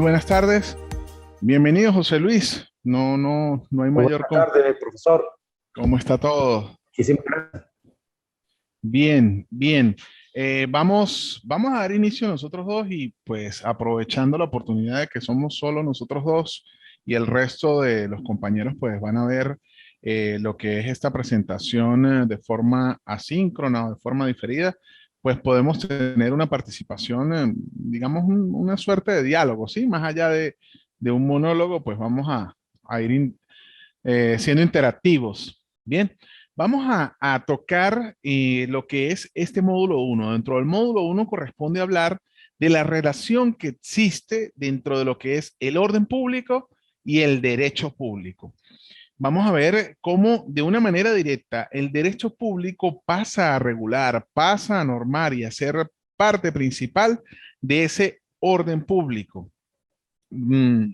buenas tardes. Bienvenido, José Luis. No hay Muy mayor buenas tardes, profesor. ¿Cómo está todo? Muchísimas gracias. Bien, bien. Vamos a dar inicio nosotros dos y pues aprovechando la oportunidad de que somos solo nosotros dos y el resto de los compañeros pues van a ver lo que es esta presentación de forma asíncrona o de forma diferida, pues podemos tener una participación, digamos, una suerte de diálogo, ¿sí? Más allá de un monólogo, pues vamos a ir siendo interactivos. Bien, vamos a tocar lo que es este módulo uno. Dentro del módulo uno corresponde hablar de la relación que existe dentro de lo que es el orden público y el derecho público. Vamos a ver cómo de una manera directa el derecho público pasa a regular, pasa a normar y a ser parte principal de ese orden público.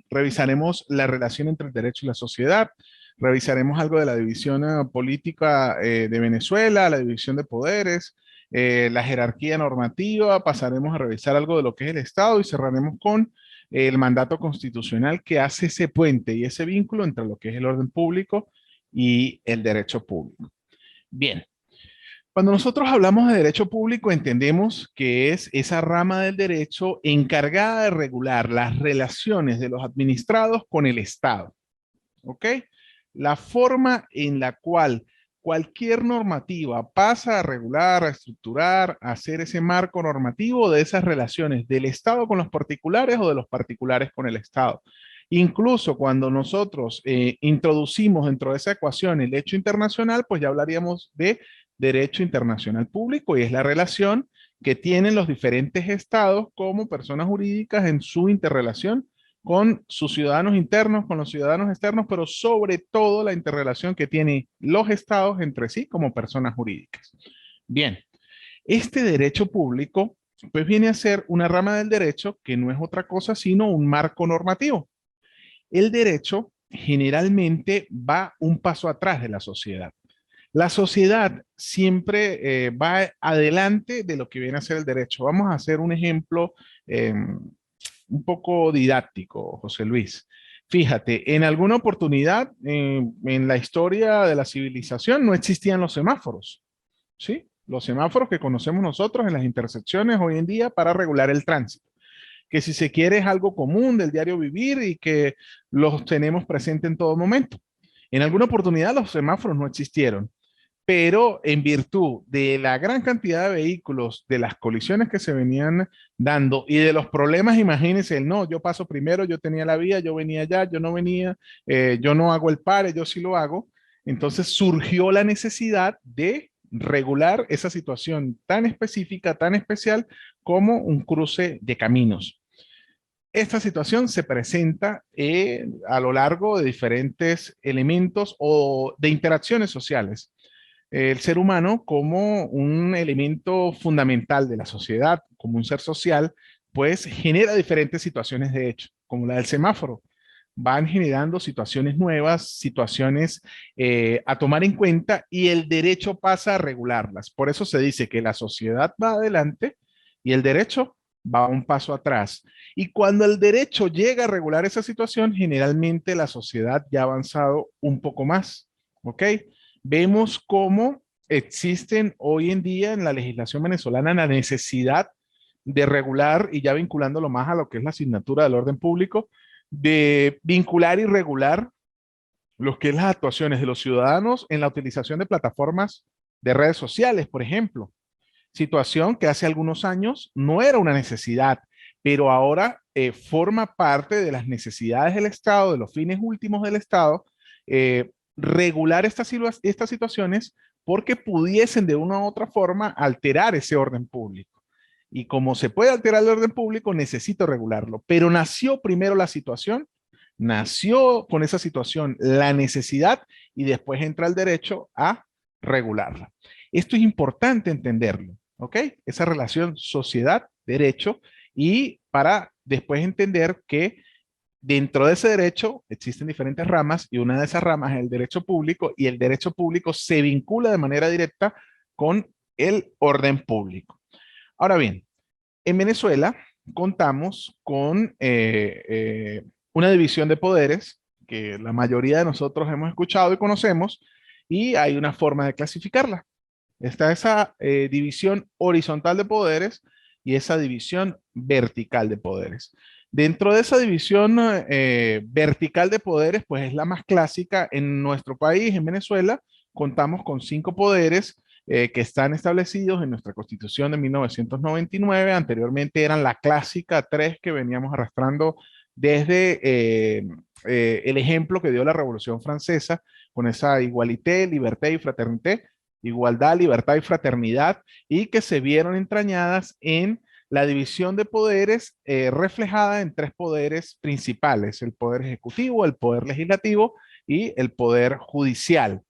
Revisaremos la relación entre el derecho y la sociedad, revisaremos algo de la división política de Venezuela, la división de poderes, la jerarquía normativa, pasaremos a revisar algo de lo que es el Estado y cerraremos con el mandato constitucional que hace ese puente y ese vínculo entre lo que es el orden público y el derecho público. Bien, cuando nosotros hablamos de derecho público, entendemos que es esa rama del derecho encargada de regular las relaciones de los administrados con el Estado. ¿Ok? La forma en la cual cualquier normativa pasa a regular, a estructurar, a hacer ese marco normativo de esas relaciones del Estado con los particulares o de los particulares con el Estado. Incluso cuando nosotros introducimos dentro de esa ecuación el hecho internacional, pues ya hablaríamos de derecho internacional público y es la relación que tienen los diferentes estados como personas jurídicas en su interrelación con sus ciudadanos internos, con los ciudadanos externos, pero sobre todo la interrelación que tienen los estados entre sí como personas jurídicas. Bien, este derecho público pues viene a ser una rama del derecho que no es otra cosa sino un marco normativo. El derecho generalmente va un paso atrás de la sociedad. La sociedad siempre va adelante de lo que viene a ser el derecho. Vamos a hacer un ejemplo un poco didáctico, José Luis. Fíjate, en alguna oportunidad en la historia de la civilización no existían los semáforos, ¿sí? Los semáforos que conocemos nosotros en las intersecciones hoy en día para regular el tránsito, que si se quiere es algo común del diario vivir y que los tenemos presente en todo momento. En alguna oportunidad los semáforos no existieron, pero en virtud de la gran cantidad de vehículos, de las colisiones que se venían dando y de los problemas, imagínense, el no, yo paso primero, yo tenía la vía, yo venía allá, yo no venía, yo no hago el pare, yo sí lo hago. Entonces surgió la necesidad de regular esa situación tan específica, tan especial como un cruce de caminos. Esta situación se presenta a lo largo de diferentes elementos o de interacciones sociales el ser humano como un elemento fundamental de la sociedad, como un ser social, pues genera diferentes situaciones de hecho, como la del semáforo. Van generando situaciones nuevas, situaciones a tomar en cuenta y el derecho pasa a regularlas. Por eso se dice que la sociedad va adelante y el derecho va un paso atrás. Y cuando el derecho llega a regular esa situación, generalmente la sociedad ya ha avanzado un poco más. ¿Ok? Vemos cómo existen hoy en día en la legislación venezolana la necesidad de regular y ya vinculándolo más a lo que es la asignatura del orden público, de vincular y regular lo que es las actuaciones de los ciudadanos en la utilización de plataformas de redes sociales, por ejemplo. Situación que hace algunos años no era una necesidad, pero ahora forma parte de las necesidades del Estado, de los fines últimos del Estado, regular estas situaciones porque pudiesen de una u otra forma alterar ese orden público. Y como se puede alterar el orden público, necesito regularlo. Pero nació primero la situación, nació con esa situación la necesidad y después entra el derecho a regularla. Esto es importante entenderlo, ¿ok? Esa relación sociedad-derecho y para después entender que dentro de ese derecho existen diferentes ramas y una de esas ramas es el derecho público y el derecho público se vincula de manera directa con el orden público. Ahora bien, en Venezuela contamos con una división de poderes que la mayoría de nosotros hemos escuchado y conocemos, y hay una forma de clasificarla. Está esa división horizontal de poderes y esa división vertical de poderes. Dentro de esa división vertical de poderes, pues es la más clásica en nuestro país, en Venezuela. Contamos con 5 poderes que están establecidos en nuestra Constitución de 1999. Anteriormente eran la clásica 3 que veníamos arrastrando desde el ejemplo que dio la Revolución Francesa, con esa igualité, liberté y fraternité, igualdad, libertad y fraternidad, y que se vieron entrañadas en la división de poderes reflejada en 3 poderes principales: el poder ejecutivo, el poder legislativo y el poder judicial.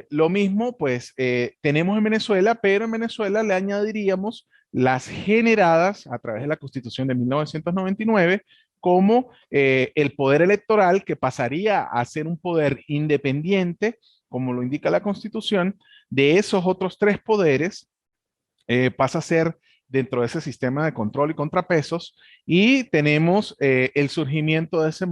Lo mismo, pues, tenemos en Venezuela, pero en Venezuela le añadiríamos las generadas a través de la Constitución de 1999, como el poder electoral, que pasaría a ser un poder independiente, como lo indica la Constitución. De esos otros 3 poderes, pasa a ser dentro de ese sistema de control y contrapesos, y tenemos el surgimiento de ese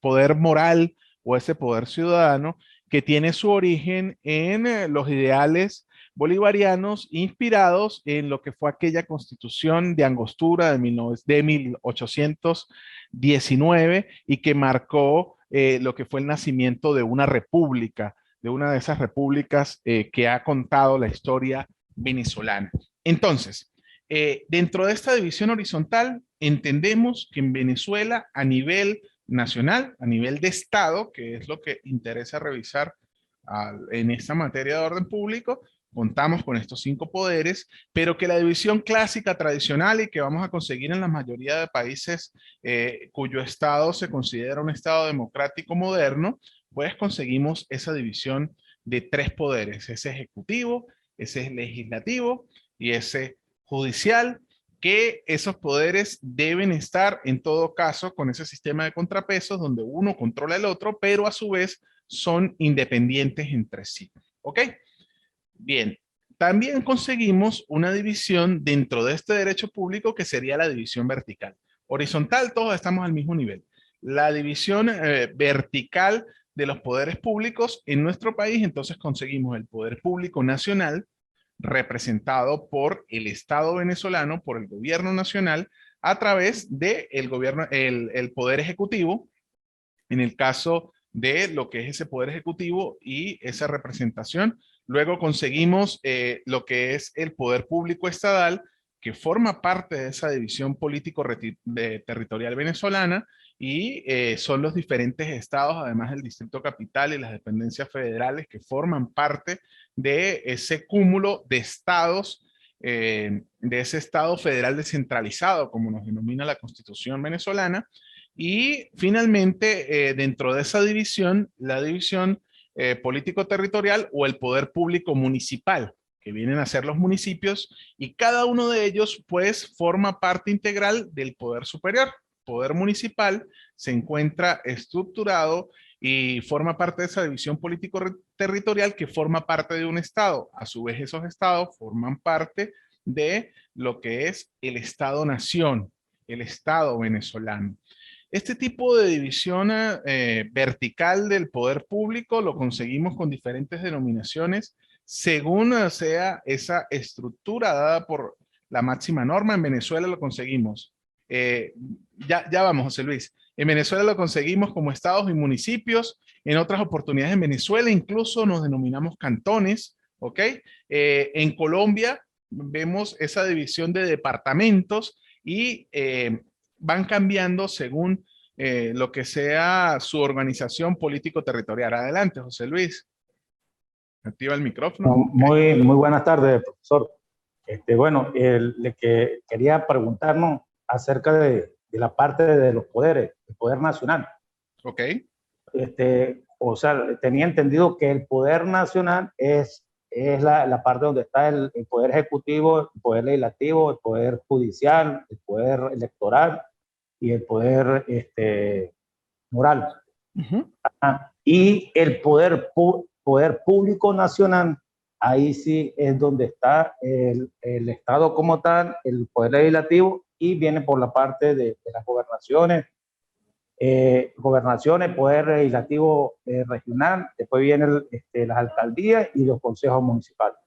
poder moral o ese poder ciudadano, que tiene su origen en los ideales bolivarianos, inspirados en lo que fue aquella Constitución de Angostura de 1819, y que marcó lo que fue el nacimiento de una república, de una de esas repúblicas que ha contado la historia venezolana. Entonces, dentro de esta división horizontal, entendemos que en Venezuela, a nivel nacional, a nivel de Estado, que es lo que interesa revisar en esta materia de orden público, contamos con estos 5 poderes, pero que la división clásica, tradicional, y que vamos a conseguir en la mayoría de países cuyo Estado se considera un Estado democrático moderno, pues conseguimos esa división de 3 poderes: ese ejecutivo, ese legislativo y ese judicial, que esos poderes deben estar en todo caso con ese sistema de contrapesos donde uno controla el otro, pero a su vez son independientes entre sí. ¿Ok? Bien. También conseguimos una división dentro de este derecho público, que sería la división vertical. Horizontal, todos estamos al mismo nivel. La división vertical de los poderes públicos en nuestro país, entonces conseguimos el poder público nacional, representado por el Estado venezolano, por el gobierno nacional, a través del gobierno, el poder ejecutivo, en el caso de lo que es ese poder ejecutivo y esa representación. Luego conseguimos lo que es el poder público estatal, que forma parte de esa división político-territorial venezolana, y son los diferentes estados, además del Distrito Capital y las dependencias federales, que forman parte de ese cúmulo de estados, de ese estado federal descentralizado, como nos denomina la Constitución venezolana. Y finalmente, dentro de esa división, la división político-territorial, o el poder público municipal, que vienen a ser los municipios, y cada uno de ellos pues forma parte integral del poder superior. Poder municipal se encuentra estructurado y forma parte de esa división político-territorial, que forma parte de un estado. A su vez, esos estados forman parte de lo que es el Estado-nación, el Estado venezolano. Este tipo de división vertical del poder público lo conseguimos con diferentes denominaciones según sea esa estructura dada por la máxima norma. En Venezuela lo conseguimos. eh, ya vamos, José Luis. En Venezuela lo conseguimos como estados y municipios. En otras oportunidades en Venezuela incluso nos denominamos cantones, ¿ok? En Colombia vemos esa división de departamentos, y van cambiando según lo que sea su organización político-territorial. Adelante, José Luis. Activa el micrófono. Muy buenas tardes, profesor. Bueno, quería preguntarnos acerca de la parte de los poderes, el poder nacional. Ok. O sea, tenía entendido que el poder nacional es la parte donde está el poder ejecutivo, el poder legislativo, el poder judicial, el poder electoral y el poder moral. Y el poder público nacional, ahí sí es donde está el Estado como tal, el poder legislativo y viene por la parte de las gobernaciones, poder legislativo regional, después vienen las alcaldías y los consejos municipales.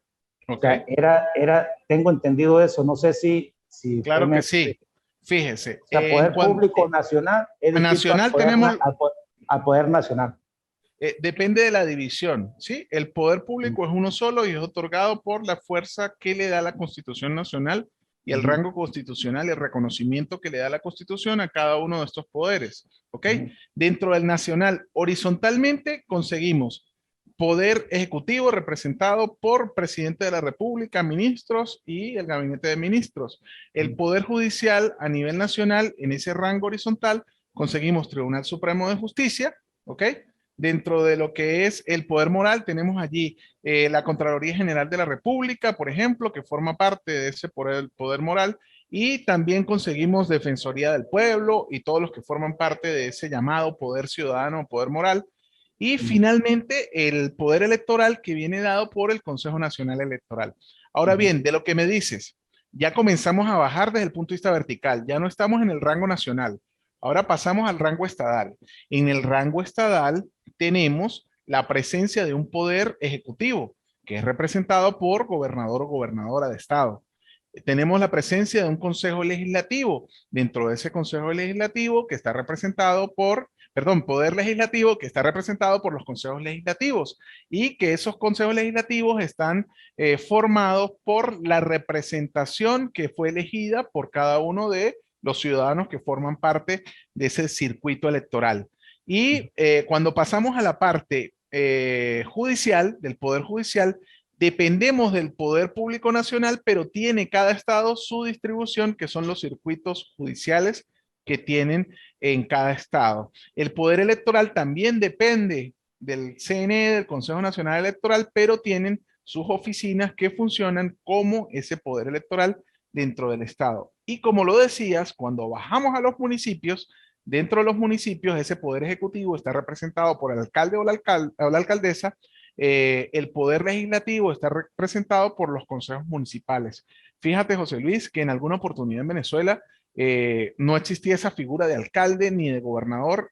Okay. O sea, tengo entendido eso, no sé si usted Claro me... que sí. Fíjese. O sea, poder público nacional es distinto nacional tenemos, al poder nacional. depende de la división, ¿sí? El poder público es uno solo y es otorgado por la fuerza que le da la Constitución Nacional y el rango constitucional y el reconocimiento que le da la Constitución a cada uno de estos poderes, ¿ok? Dentro del nacional, horizontalmente conseguimos poder ejecutivo representado por presidente de la República, ministros y el gabinete de ministros. El poder judicial a nivel nacional, en ese rango horizontal, conseguimos Tribunal Supremo de Justicia, ¿ok? Dentro de lo que es el poder moral, tenemos allí la Contraloría General de la República, por ejemplo, que forma parte de ese poder moral, y también conseguimos Defensoría del Pueblo y todos los que forman parte de ese llamado poder ciudadano, poder moral. Y finalmente el poder electoral que viene dado por el Consejo Nacional Electoral. Ahora bien, de lo que me dices, ya comenzamos a bajar desde el punto de vista vertical, ya no estamos en el rango nacional, ahora pasamos al rango estadal. En el rango estadal tenemos la presencia de un poder ejecutivo, que es representado por gobernador o gobernadora de estado. Tenemos la presencia de un consejo legislativo, dentro de ese consejo legislativo que está representado por, perdón, poder legislativo que está representado por los consejos legislativos y que esos consejos legislativos están formados por la representación que fue elegida por cada uno de los ciudadanos que forman parte de ese circuito electoral. Y cuando pasamos a la parte judicial, del Poder Judicial, dependemos del Poder Público Nacional, pero tiene cada estado su distribución, que son los circuitos judiciales que tienen en cada estado. El Poder Electoral también depende del CNE, del Consejo Nacional Electoral, pero tienen sus oficinas que funcionan como ese Poder Electoral dentro del estado. Y como lo decías, cuando bajamos a los municipios, dentro de los municipios, ese poder ejecutivo está representado por el alcalde o la alcaldesa. El poder legislativo está representado por los consejos municipales. Fíjate, José Luis, que en alguna oportunidad en Venezuela no existía esa figura de alcalde ni de gobernador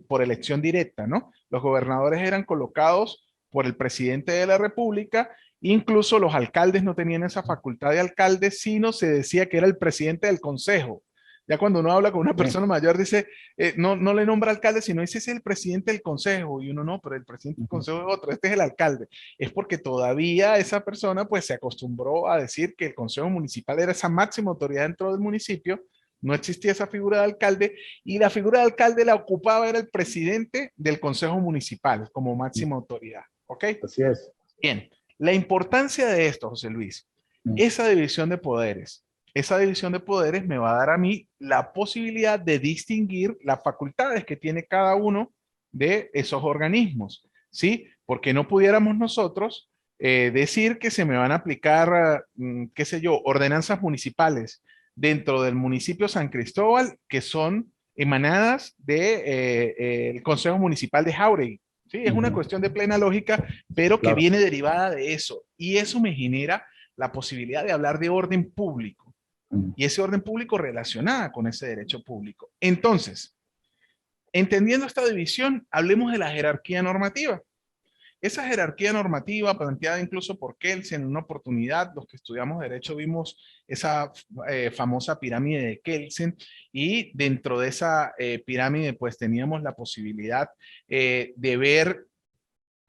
por elección directa, ¿no? Los gobernadores eran colocados por el presidente de la República. Incluso los alcaldes no tenían esa facultad de alcalde, sino se decía que era el presidente del consejo. Ya cuando uno habla con una persona mayor, dice, no le nombra alcalde, sino ese es el presidente del consejo. Y uno no, pero el presidente del consejo es otro, este es el alcalde. Es porque todavía esa persona pues se acostumbró a decir que el consejo municipal era esa máxima autoridad dentro del municipio. No existía esa figura de alcalde y la figura de alcalde la ocupaba era el presidente del consejo municipal como máxima autoridad. ¿Ok? Así es. Bien, la importancia de esto, José Luis, esa división de poderes. Esa división de poderes me va a dar a mí la posibilidad de distinguir las facultades que tiene cada uno de esos organismos, ¿sí? Porque no pudiéramos nosotros decir que se me van a aplicar, qué sé yo, ordenanzas municipales dentro del municipio San Cristóbal que son emanadas del Consejo Municipal de Jauregui. Sí, es una cuestión de plena lógica, pero que viene derivada de eso. Y eso me genera la posibilidad de hablar de orden público y ese orden público relacionada con ese derecho público. Entonces, entendiendo esta división, hablemos de la jerarquía normativa. Esa jerarquía normativa planteada incluso por Kelsen en una oportunidad, los que estudiamos derecho vimos esa famosa pirámide de Kelsen y dentro de esa pirámide pues teníamos la posibilidad de ver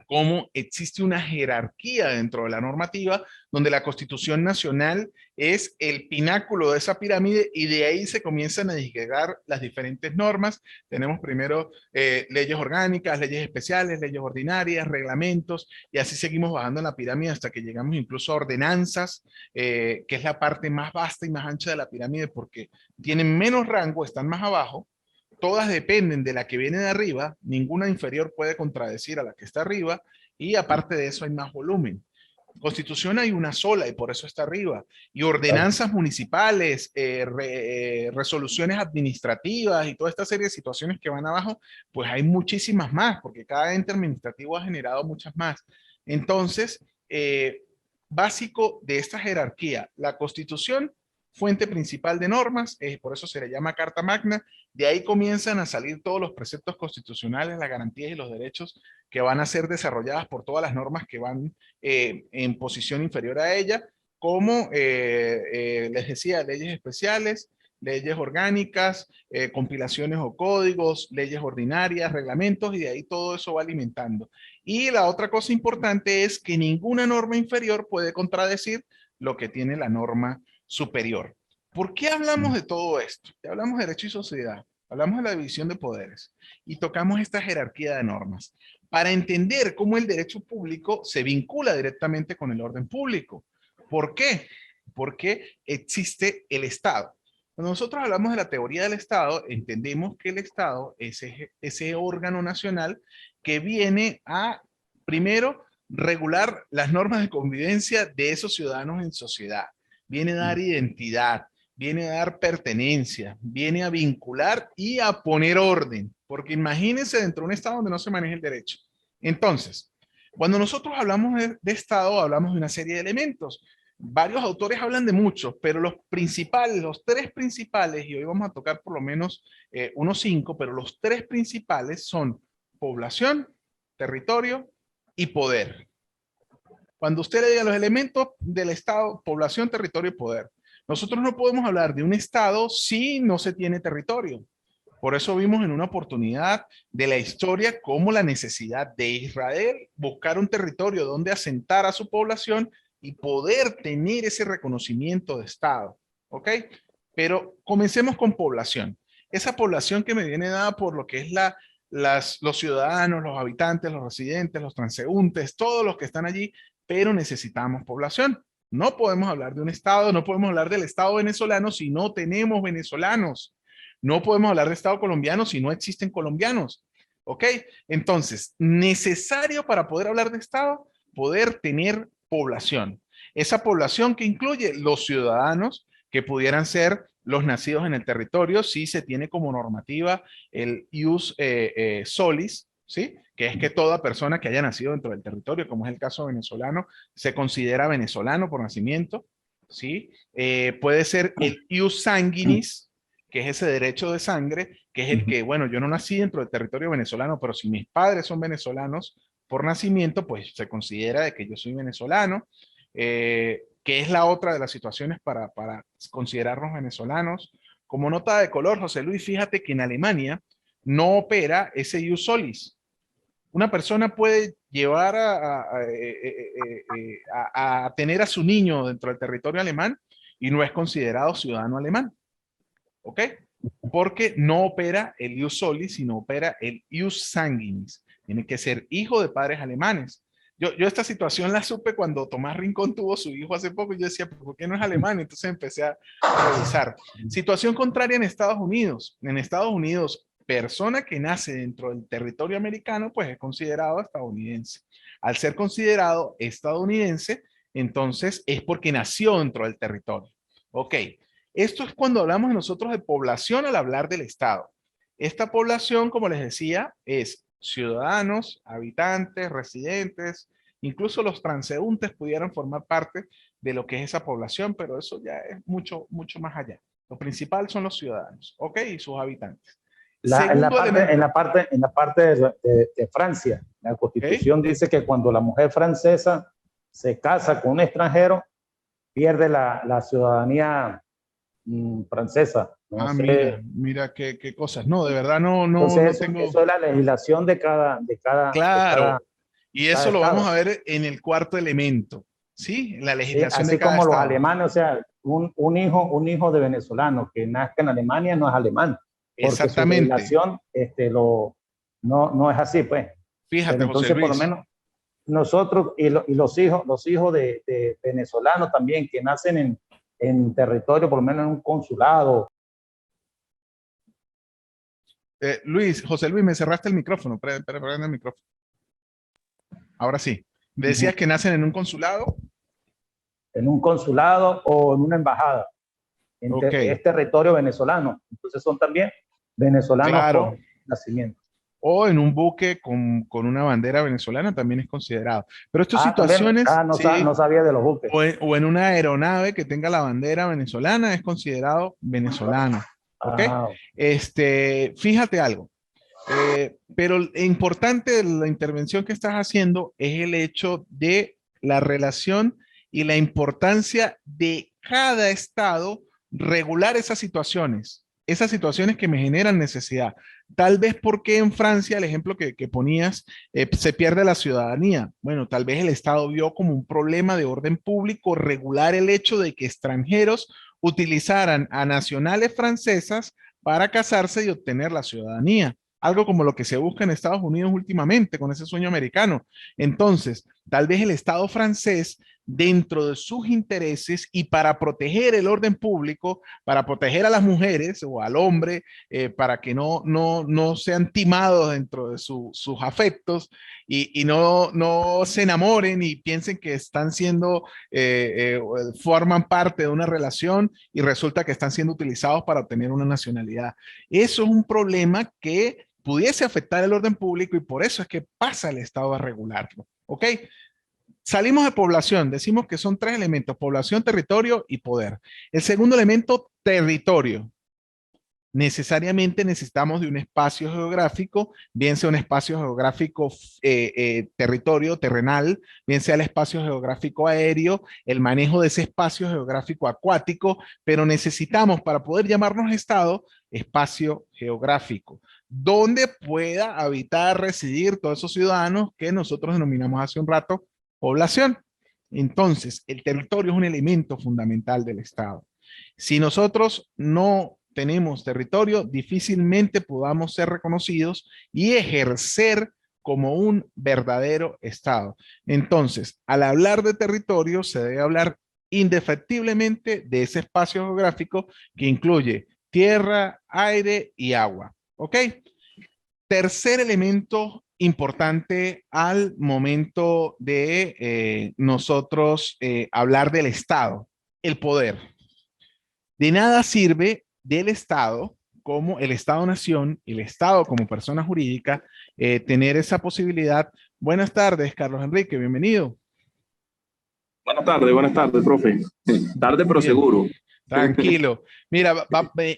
cómo existe una jerarquía dentro de la normativa, donde la Constitución Nacional es el pináculo de esa pirámide y de ahí se comienzan a desagregar las diferentes normas. Tenemos primero leyes orgánicas, leyes especiales, leyes ordinarias, reglamentos, y así seguimos bajando en la pirámide hasta que llegamos incluso a ordenanzas, que es la parte más vasta y más ancha de la pirámide porque tienen menos rango, están más abajo. Todas dependen de la que viene de arriba, ninguna inferior puede contradecir a la que está arriba, y aparte de eso hay más volumen. Constitución hay una sola y por eso está arriba. Y ordenanzas municipales, resoluciones administrativas y toda esta serie de situaciones que van abajo, pues hay muchísimas más, porque cada ente administrativo ha generado muchas más. Entonces, básico de esta jerarquía, la Constitución fuente principal de normas, por eso se le llama Carta Magna. De ahí comienzan a salir todos los preceptos constitucionales, las garantías y los derechos que van a ser desarrolladas por todas las normas que van en posición inferior a ella, como les decía, leyes especiales, leyes orgánicas, compilaciones o códigos, leyes ordinarias, reglamentos, y de ahí todo eso va alimentando. Y la otra cosa importante es que ninguna norma inferior puede contradecir lo que tiene la norma superior. ¿Por qué hablamos de todo esto? Ya hablamos de derecho y sociedad, hablamos de la división de poderes y tocamos esta jerarquía de normas para entender cómo el derecho público se vincula directamente con el orden público. ¿Por qué? Porque existe el Estado. Cuando nosotros hablamos de la teoría del Estado, entendemos que el Estado es ese órgano nacional que viene a, primero, regular las normas de convivencia de esos ciudadanos en sociedad. Viene a dar identidad, viene a dar pertenencia, viene a vincular y a poner orden. Porque imagínense dentro de un Estado donde no se maneja el derecho. Entonces, cuando nosotros hablamos de Estado, hablamos de una serie de elementos. Varios autores hablan de muchos, pero los principales, los tres principales, y hoy vamos a tocar por lo menos unos 5, pero los tres principales son población, territorio y poder. Cuando usted le diga los elementos del Estado, población, territorio y poder, nosotros no podemos hablar de un Estado si no se tiene territorio. Por eso vimos en una oportunidad de la historia como la necesidad de Israel buscar un territorio donde asentar a su población y poder tener ese reconocimiento de Estado, ¿ok? Pero comencemos con población. Esa población que me viene dada por lo que es los ciudadanos, los habitantes, los residentes, los transeúntes, todos los que están allí, pero necesitamos población. No podemos hablar de un Estado, no podemos hablar del Estado venezolano si no tenemos venezolanos. No podemos hablar de Estado colombiano si no existen colombianos. ¿Ok? Entonces, necesario para poder hablar de Estado, poder tener población. Esa población que incluye los ciudadanos que pudieran ser los nacidos en el territorio, si se tiene como normativa el ius solis, ¿sí? Que es que toda persona que haya nacido dentro del territorio, como es el caso venezolano, se considera venezolano por nacimiento, ¿sí? Puede ser el ius sanguinis, que es ese derecho de sangre, que es el que, bueno, yo no nací dentro del territorio venezolano, pero si mis padres son venezolanos por nacimiento, pues se considera de que yo soy venezolano, que es la otra de las situaciones para considerarnos venezolanos. Como nota de color, José Luis, fíjate que en Alemania no opera ese ius solis. Una persona puede llevar a tener a su niño dentro del territorio alemán y no es considerado ciudadano alemán. ¿Ok? Porque no opera el ius solis, sino opera el ius sanguinis. Tiene que ser hijo de padres alemanes. Yo esta situación la supe cuando Tomás Rincón tuvo su hijo hace poco y yo decía, ¿por qué no es alemán? Entonces empecé a revisar. Situación contraria en Estados Unidos. En Estados Unidos, persona que nace dentro del territorio americano, pues es considerado estadounidense. Al ser considerado estadounidense, entonces es porque nació dentro del territorio. Ok. Esto es cuando hablamos nosotros de población al hablar del Estado. Esta población, como les decía, es ciudadanos, habitantes, residentes, incluso los transeúntes pudieran formar parte de lo que es esa población, pero eso ya es mucho, mucho más allá. Lo principal son los ciudadanos, ¿ok? Y sus habitantes. En la parte de Francia, la Constitución dice que cuando la mujer francesa se casa con un extranjero, pierde la ciudadanía francesa. No sé. mira qué cosas. No, de verdad no Entonces, tengo. Eso es la legislación de cada. Claro. Y eso cada lo estado. vamos a ver en el cuarto elemento, ¿sí? En la legislación así de cada como estado. Los alemanes, o sea, un hijo de venezolano que nazca en Alemania no es alemán. Porque exactamente. Su legislación no es así, pues. Fíjate, pero entonces, José Luis. Por lo menos, nosotros y los hijos de venezolanos también que nacen en territorio, por lo menos en un consulado. José Luis, me cerraste el micrófono. Prende el micrófono. Ahora sí. ¿Decías que nacen en un consulado? En un consulado o en una embajada. Es territorio venezolano. Entonces son también venezolanos por nacimiento. o en un buque con una bandera venezolana también es considerado. Pero estas También, situaciones, no sí, sabía de los buques. o en una aeronave que tenga la bandera venezolana es considerado venezolano. ¿Ok? Ah, Fíjate algo. Pero lo importante de la intervención que estás haciendo es el hecho de la relación y la importancia de cada estado regular esas situaciones que me generan necesidad. Tal vez porque en Francia, el ejemplo que ponías, se pierde la ciudadanía. Bueno, tal vez el Estado vio como un problema de orden público regular el hecho de que extranjeros utilizaran a nacionales francesas para casarse y obtener la ciudadanía, algo como lo que se busca en Estados Unidos últimamente con ese sueño americano. Entonces, tal vez el Estado francés, dentro de sus intereses y para proteger el orden público, para proteger a las mujeres o al hombre, para que no sean timados dentro de sus afectos y no se enamoren y piensen que están siendo, forman parte de una relación y resulta que están siendo utilizados para obtener una nacionalidad. Eso es un problema que pudiese afectar el orden público y por eso es que pasa el Estado a regularlo. ¿Ok? Salimos de población, decimos que son tres elementos: población, territorio y poder. El segundo elemento, territorio. Necesariamente necesitamos de un espacio geográfico, bien sea un espacio geográfico territorio, terrenal, bien sea el espacio geográfico aéreo, el manejo de ese espacio geográfico acuático, pero necesitamos para poder llamarnos Estado, espacio geográfico, donde pueda habitar, residir todos esos ciudadanos que nosotros denominamos hace un rato población. Entonces, el territorio es un elemento fundamental del Estado. Si nosotros no tenemos territorio, difícilmente podamos ser reconocidos y ejercer como un verdadero Estado. Entonces, al hablar de territorio, se debe hablar indefectiblemente de ese espacio geográfico que incluye tierra, aire y agua. ¿Ok? Tercer elemento importante al momento de nosotros hablar del Estado, el poder. De nada sirve del Estado como el Estado-nación, el Estado como persona jurídica, tener esa posibilidad. Buenas tardes, Carlos Enrique, bienvenido. Buenas tardes, profe. Tarde pero Bien, seguro. tranquilo. Mira,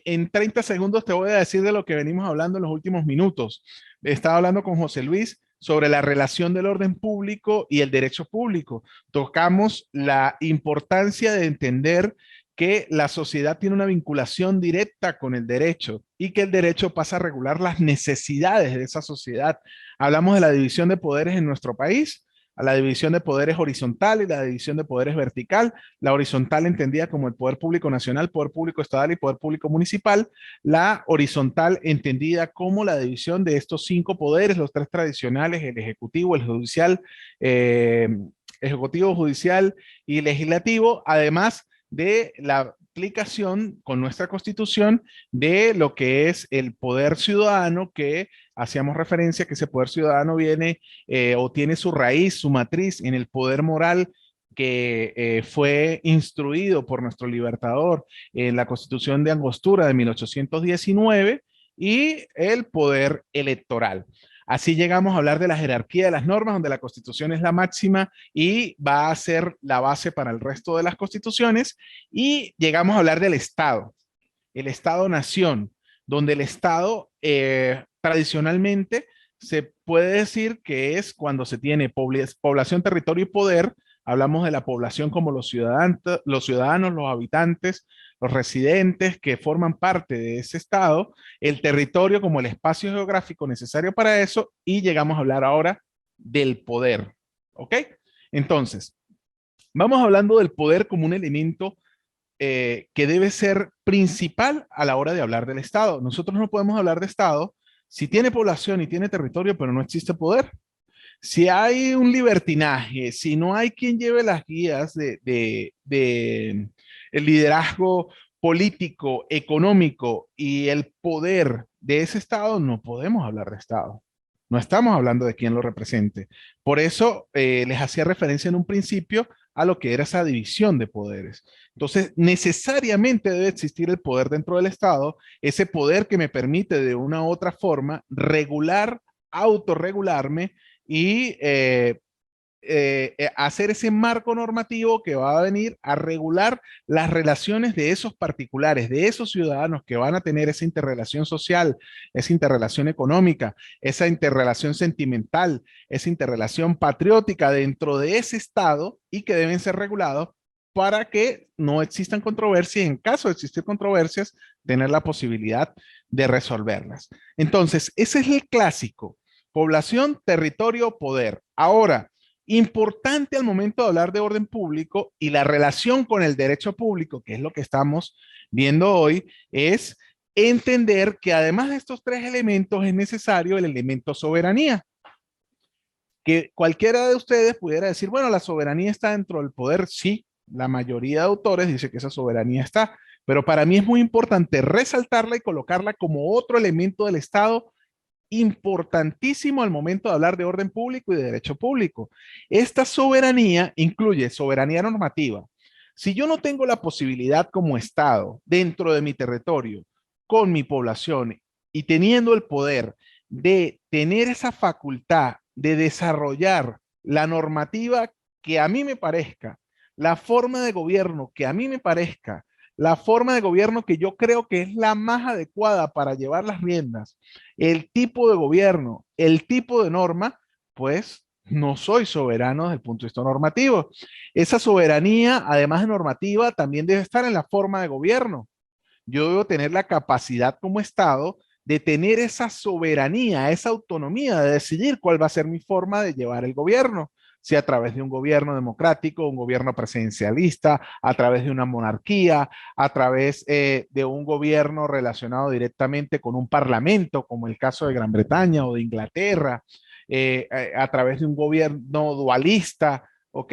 en 30 segundos te voy a decir de lo que venimos hablando en los últimos minutos. Estaba hablando con José Luis sobre la relación del orden público y el derecho público. Tocamos la importancia de entender que la sociedad tiene una vinculación directa con el derecho y que el derecho pasa a regular las necesidades de esa sociedad. Hablamos de la división de poderes en nuestro país, a la división de poderes horizontal y la división de poderes vertical. La horizontal entendida como el poder público nacional, poder público estatal y poder público municipal. La horizontal entendida como la división de estos cinco poderes, los tres tradicionales: el ejecutivo, el judicial, ejecutivo, judicial y legislativo, además de la aplicación con nuestra constitución de lo que es el poder ciudadano, que hacíamos referencia que ese poder ciudadano viene o tiene su raíz, su matriz en el poder moral que fue instruido por nuestro libertador en la Constitución de Angostura de 1819 y el poder electoral. Así llegamos a hablar de la jerarquía de las normas, donde la Constitución es la máxima y va a ser la base para el resto de las constituciones. Y llegamos a hablar del Estado, el Estado-nación, donde el Estado tradicionalmente se puede decir que es cuando se tiene población, territorio y poder. Hablamos de la población como los ciudadanos, los habitantes, los residentes que forman parte de ese estado, el territorio como el espacio geográfico necesario para eso, y llegamos a hablar ahora del poder. ¿Ok? Entonces, vamos hablando del poder como un elemento que debe ser principal a la hora de hablar del Estado. Nosotros no podemos hablar de Estado si tiene población y tiene territorio, pero no existe poder. Si hay un libertinaje, si no hay quien lleve las guías de el liderazgo político, económico y el poder de ese Estado, no podemos hablar de Estado. No estamos hablando de quién lo represente. Por eso les hacía referencia en un principio a lo que era esa división de poderes. Entonces, necesariamente debe existir el poder dentro del Estado, ese poder que me permite de una u otra forma regular autorregularme y hacer ese marco normativo que va a venir a regular las relaciones de esos particulares, de esos ciudadanos que van a tener esa interrelación social, esa interrelación económica, esa interrelación sentimental, esa interrelación patriótica dentro de ese Estado y que deben ser regulados para que no existan controversias y en caso de existir controversias, tener la posibilidad de resolverlas. Entonces, ese es el clásico. Población, territorio, poder. Ahora, importante al momento de hablar de orden público y la relación con el derecho público, que es lo que estamos viendo hoy, es entender que además de estos tres elementos es necesario el elemento soberanía. Que cualquiera de ustedes pudiera decir, bueno, la soberanía está dentro del poder. Sí, la mayoría de autores dice que esa soberanía está, pero para mí es muy importante resaltarla y colocarla como otro elemento del Estado importantísimo al momento de hablar de orden público y de derecho público. Esta soberanía incluye soberanía normativa. Si yo no tengo la posibilidad como Estado dentro de mi territorio, con mi población y teniendo el poder de tener esa facultad de desarrollar la normativa que a mí me parezca, la forma de gobierno que a mí me parezca, la forma de gobierno que yo creo que es la más adecuada para llevar las riendas, el tipo de gobierno, el tipo de norma, pues no soy soberano desde el punto de vista normativo. Esa soberanía, además de normativa, también debe estar en la forma de gobierno. Yo debo tener la capacidad como Estado de tener esa soberanía, esa autonomía de decidir cuál va a ser mi forma de llevar el gobierno, si a través de un gobierno democrático, un gobierno presidencialista, a través de una monarquía, a través de un gobierno relacionado directamente con un parlamento, como el caso de Gran Bretaña o de Inglaterra, a través de un gobierno dualista, ¿ok?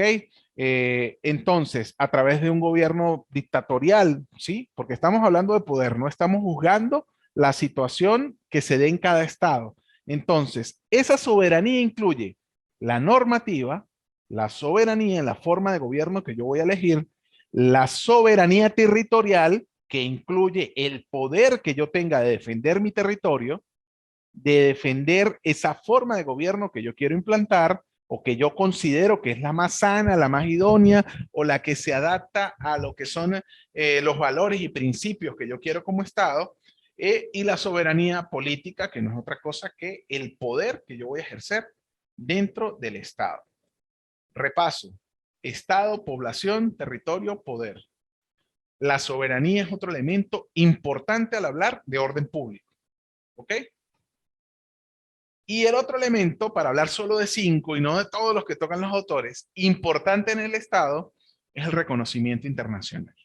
Entonces, a través de un gobierno dictatorial, ¿sí? Porque estamos hablando de poder, no estamos juzgando la situación que se dé en cada estado. Entonces, esa soberanía incluye la normativa, la soberanía en la forma de gobierno que yo voy a elegir, la soberanía territorial, que incluye el poder que yo tenga de defender mi territorio, de defender esa forma de gobierno que yo quiero implantar o que yo considero que es la más sana, la más idónea o la que se adapta a lo que son los valores y principios que yo quiero como Estado, y la soberanía política, que no es otra cosa que el poder que yo voy a ejercer dentro del Estado. Repaso: Estado, población, territorio, poder. La soberanía es otro elemento importante al hablar de orden público. ¿Ok? Y el otro elemento, para hablar solo de 5 y no de todos los que tocan los autores, importante en el Estado, es el reconocimiento internacional.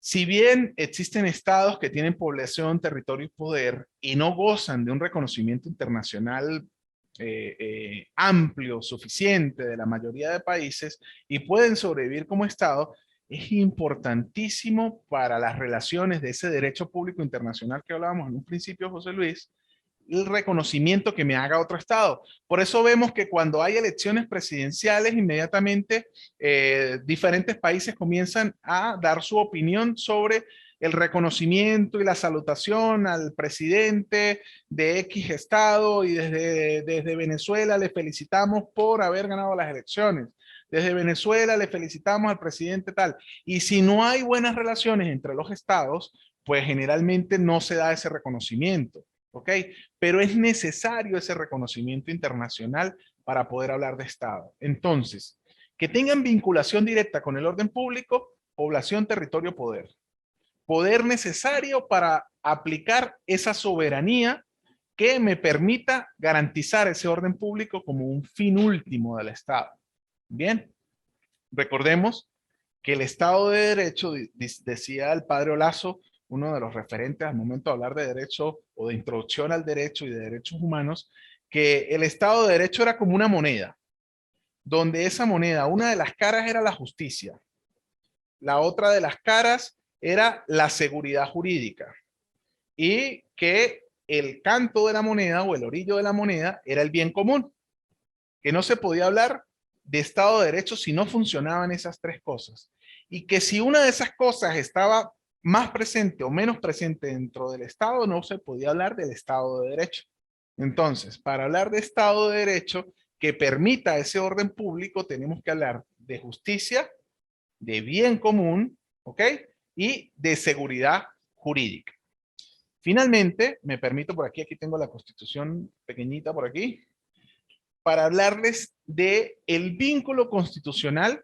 Si bien existen estados que tienen población, territorio y poder y no gozan de un reconocimiento internacional amplio, suficiente de la mayoría de países y pueden sobrevivir como estado, es importantísimo para las relaciones de ese derecho público internacional que hablábamos en un principio, José Luis, el reconocimiento que me haga otro estado. Por eso vemos que cuando hay elecciones presidenciales, inmediatamente diferentes países comienzan a dar su opinión sobre el reconocimiento y la salutación al presidente de X estado, y desde Venezuela le felicitamos por haber ganado las elecciones. Desde Venezuela le felicitamos al presidente tal. Y si no hay buenas relaciones entre los estados, pues generalmente no se da ese reconocimiento. ¿Ok? Pero es necesario ese reconocimiento internacional para poder hablar de Estado. Entonces, que tengan vinculación directa con el orden público, población, territorio, poder. Poder necesario para aplicar esa soberanía que me permita garantizar ese orden público como un fin último del Estado. Bien, recordemos que el Estado de Derecho, decía el padre Olazo, uno de los referentes al momento de hablar de derecho o de introducción al derecho y de derechos humanos, que el Estado de Derecho era como una moneda, donde esa moneda, una de las caras era la justicia, la otra de las caras era la seguridad jurídica, y que el canto de la moneda o el orillo de la moneda era el bien común, que no se podía hablar de Estado de Derecho si no funcionaban esas tres cosas, y que si una de esas cosas estaba más presente o menos presente dentro del Estado, no se podía hablar del Estado de Derecho. Entonces, para hablar de Estado de Derecho que permita ese orden público, tenemos que hablar de justicia, de bien común, ¿ok? Y de seguridad jurídica. Finalmente, me permito por aquí, aquí tengo la Constitución pequeñita por aquí, para hablarles de el vínculo constitucional,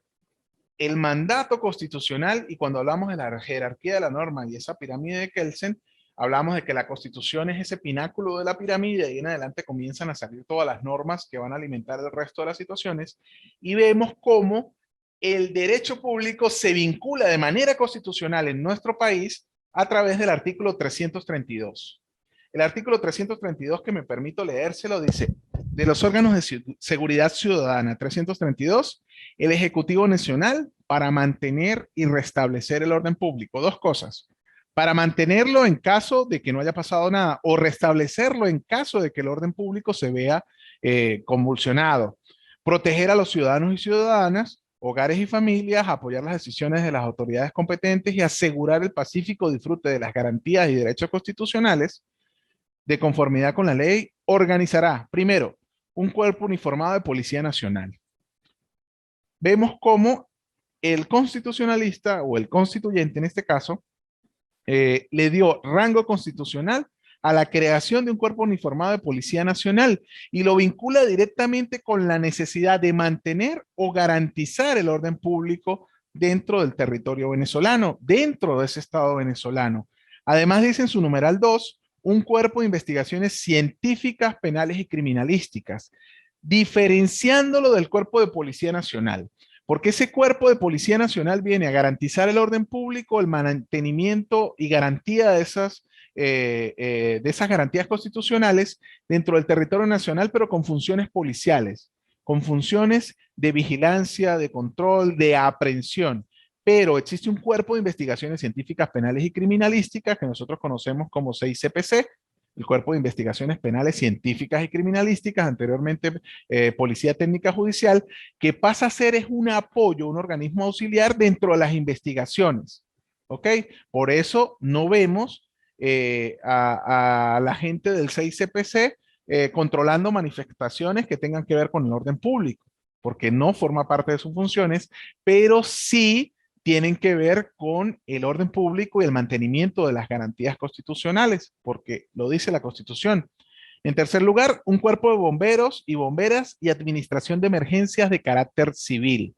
el mandato constitucional, y cuando hablamos de la jerarquía de la norma y esa pirámide de Kelsen, hablamos de que la Constitución es ese pináculo de la pirámide y en adelante comienzan a salir todas las normas que van a alimentar el resto de las situaciones, y vemos cómo el derecho público se vincula de manera constitucional en nuestro país a través del artículo 332. El artículo 332, que me permito leérselo, dice: de los órganos de seguridad ciudadana, 332, el Ejecutivo Nacional para mantener y restablecer el orden público. Dos cosas: para mantenerlo en caso de que no haya pasado nada, o restablecerlo en caso de que el orden público se vea convulsionado. Proteger a los ciudadanos y ciudadanas, hogares y familias, apoyar las decisiones de las autoridades competentes y asegurar el pacífico disfrute de las garantías y derechos constitucionales de conformidad con la ley. Organizará, primero, un cuerpo uniformado de Policía Nacional. Vemos cómo el constitucionalista o el constituyente en este caso le dio rango constitucional a la creación de un cuerpo uniformado de Policía Nacional y lo vincula directamente con la necesidad de mantener o garantizar el orden público dentro del territorio venezolano, dentro de ese Estado venezolano. Además dice en su numeral 2, un cuerpo de investigaciones científicas, penales y criminalísticas, diferenciándolo del cuerpo de Policía Nacional, porque ese cuerpo de Policía Nacional viene a garantizar el orden público, el mantenimiento y garantía de esas garantías constitucionales dentro del territorio nacional, pero con funciones policiales, con funciones de vigilancia, de control, de aprehensión. Pero existe un cuerpo de investigaciones científicas, penales y criminalísticas que nosotros conocemos como 6CPC, el Cuerpo de Investigaciones Penales, Científicas y Criminalísticas, anteriormente Policía Técnica Judicial, que pasa a ser es un apoyo, un organismo auxiliar dentro de las investigaciones. ¿Ok? Por eso no vemos a la gente del 6CPC controlando manifestaciones que tengan que ver con el orden público, porque no forma parte de sus funciones, pero sí tienen que ver con el orden público y el mantenimiento de las garantías constitucionales, porque lo dice la Constitución. En tercer lugar, un cuerpo de bomberos y bomberas y administración de emergencias de carácter civil.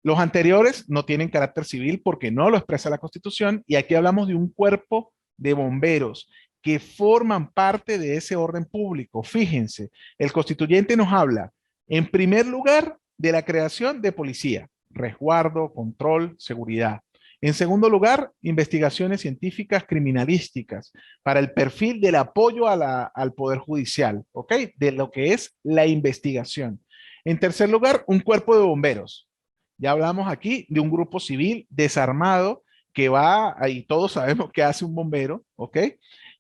Los anteriores no tienen carácter civil porque no lo expresa la Constitución, y aquí hablamos de un cuerpo de bomberos que forman parte de ese orden público. Fíjense, el constituyente nos habla, en primer lugar, de la creación de policía, resguardo, control, seguridad. En segundo lugar, investigaciones científicas criminalísticas para el perfil del apoyo al Poder Judicial, ¿ok? De lo que es la investigación. En tercer lugar, un cuerpo de bomberos. Ya hablamos aquí de un grupo civil desarmado que va, y todos sabemos qué hace un bombero, ¿ok?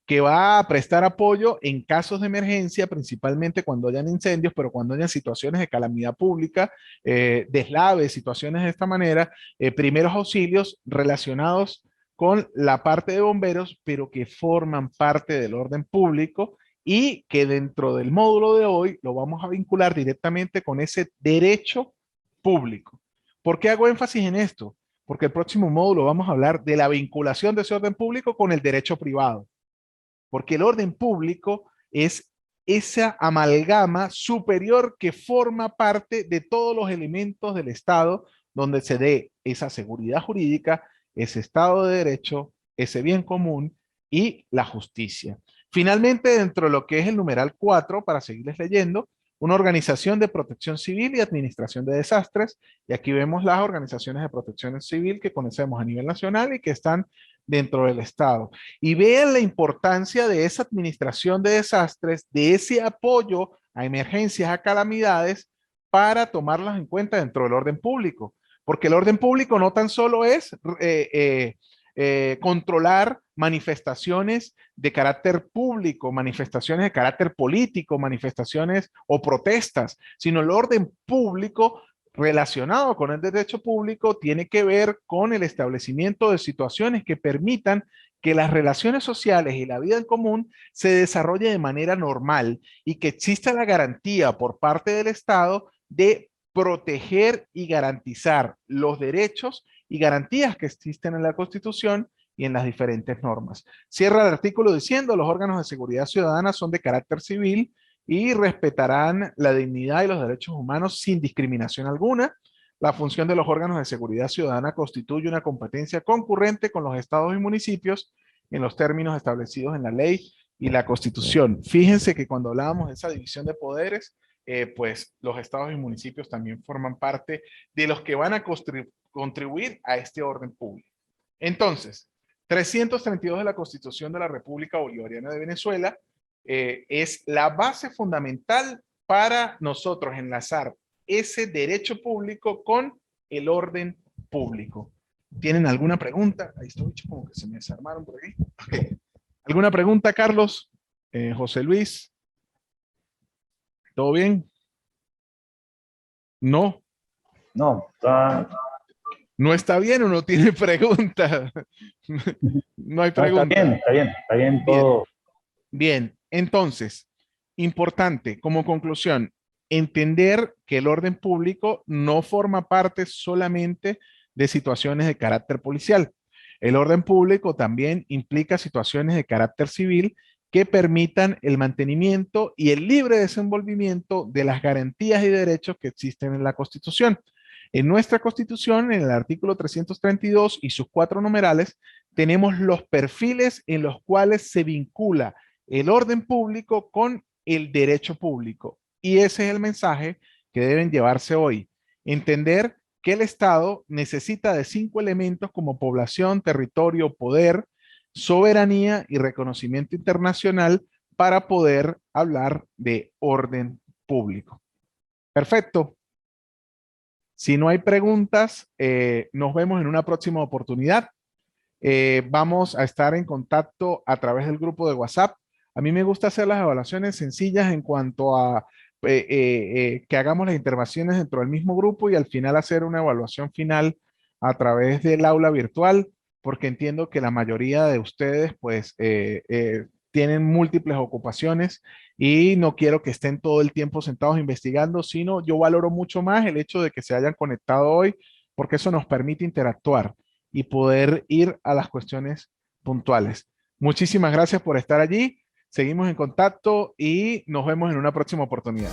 Que va a prestar apoyo en casos de emergencia, principalmente cuando hayan incendios, pero cuando hayan situaciones de calamidad pública, deslaves, situaciones de esta manera, primeros auxilios relacionados con la parte de bomberos, pero que forman parte del orden público y que dentro del módulo de hoy lo vamos a vincular directamente con ese derecho público. ¿Por qué hago énfasis en esto? Porque el próximo módulo vamos a hablar de la vinculación de ese orden público con el derecho privado. Porque el orden público es esa amalgama superior que forma parte de todos los elementos del Estado donde se dé esa seguridad jurídica, ese Estado de Derecho, ese bien común y la justicia. Finalmente, dentro de lo que es el numeral 4, para seguirles leyendo, una organización de protección civil y administración de desastres, y aquí vemos las organizaciones de protección civil que conocemos a nivel nacional y que están dentro del Estado. Y vean la importancia de esa administración de desastres, de ese apoyo a emergencias, a calamidades, para tomarlas en cuenta dentro del orden público. Porque el orden público no tan solo es controlar manifestaciones de carácter público, manifestaciones de carácter político, manifestaciones o protestas, sino el orden público relacionado con el derecho público tiene que ver con el establecimiento de situaciones que permitan que las relaciones sociales y la vida en común se desarrolle de manera normal y que exista la garantía por parte del Estado de proteger y garantizar los derechos y garantías que existen en la Constitución y en las diferentes normas. Cierra el artículo diciendo: los órganos de seguridad ciudadana son de carácter civil y respetarán la dignidad y los derechos humanos sin discriminación alguna. La función de los órganos de seguridad ciudadana constituye una competencia concurrente con los estados y municipios en los términos establecidos en la ley y la Constitución. Fíjense que cuando hablábamos de esa división de poderes, pues los estados y municipios también forman parte de los que van a contribuir a este orden público. Entonces, 332 de la Constitución de la República Bolivariana de Venezuela es la base fundamental para nosotros enlazar ese derecho público con el orden público. ¿Tienen alguna pregunta? Ahí estoy, como que se me desarmaron por aquí. Okay. ¿Alguna pregunta, Carlos? José Luis. ¿Todo bien? No. No, ¿No está bien o no tiene pregunta? No hay pregunta. No, está bien todo. Bien, entonces, importante como conclusión, entender que el orden público no forma parte solamente de situaciones de carácter policial. El orden público también implica situaciones de carácter civil que permitan el mantenimiento y el libre desenvolvimiento de las garantías y derechos que existen en la Constitución. En nuestra Constitución, en el artículo 332 y sus 4 numerales, tenemos los perfiles en los cuales se vincula el orden público con el derecho público. Y ese es el mensaje que deben llevarse hoy. Entender que el Estado necesita de 5 elementos como población, territorio, poder, soberanía y reconocimiento internacional para poder hablar de orden público. Perfecto. Si no hay preguntas, nos vemos en una próxima oportunidad. Vamos a estar en contacto a través del grupo de WhatsApp. A mí me gusta hacer las evaluaciones sencillas en cuanto a que hagamos las intervenciones dentro del mismo grupo y al final hacer una evaluación final a través del aula virtual, porque entiendo que la mayoría de ustedes pues tienen múltiples ocupaciones y no quiero que estén todo el tiempo sentados investigando, sino yo valoro mucho más el hecho de que se hayan conectado hoy, porque eso nos permite interactuar y poder ir a las cuestiones puntuales. Muchísimas gracias por estar allí. Seguimos en contacto y nos vemos en una próxima oportunidad.